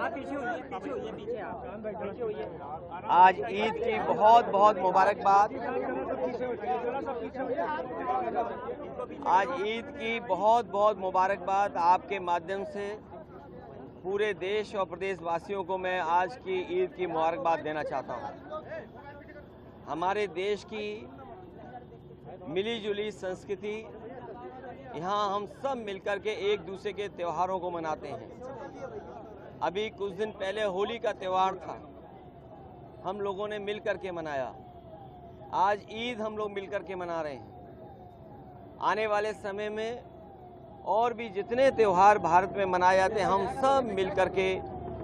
आज ईद की बहुत बहुत मुबारकबाद। आज ईद की बहुत बहुत मुबारकबाद आपके माध्यम से पूरे देश और प्रदेश वासियों को मैं आज की ईद की मुबारकबाद देना चाहता हूँ। हमारे देश की मिली जुली संस्कृति, यहाँ हम सब मिलकर के एक दूसरे के त्योहारों को मनाते हैं। अभी कुछ दिन पहले होली का त्यौहार था, हम लोगों ने मिल कर के मनाया। आज ईद हम लोग मिल कर के मना रहे हैं। आने वाले समय में और भी जितने त्यौहार भारत में मनाए जाते हैं, हम सब मिल कर के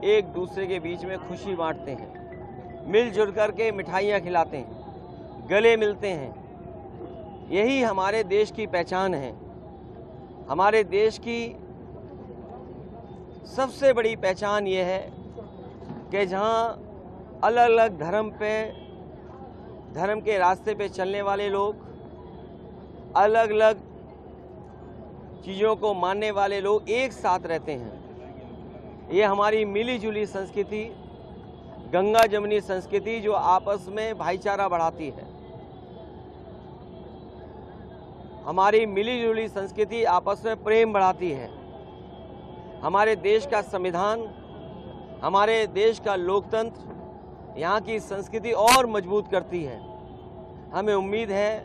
एक दूसरे के बीच में खुशी बांटते हैं, मिलजुल कर के मिठाइयाँ खिलाते हैं, गले मिलते हैं। यही हमारे देश की पहचान है। हमारे देश की सबसे बड़ी पहचान ये है कि जहाँ अलग अलग धर्म के रास्ते पे चलने वाले लोग, अलग अलग चीज़ों को मानने वाले लोग एक साथ रहते हैं। ये हमारी मिली जुली संस्कृति, गंगा जमुनी संस्कृति जो आपस में भाईचारा बढ़ाती है। हमारी मिली जुली संस्कृति आपस में प्रेम बढ़ाती है। हमारे देश का संविधान, हमारे देश का लोकतंत्र यहाँ की संस्कृति और मजबूत करती है। हमें उम्मीद है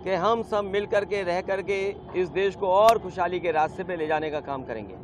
कि हम सब मिल कर के रह कर के इस देश को और खुशहाली के रास्ते पे ले जाने का काम करेंगे।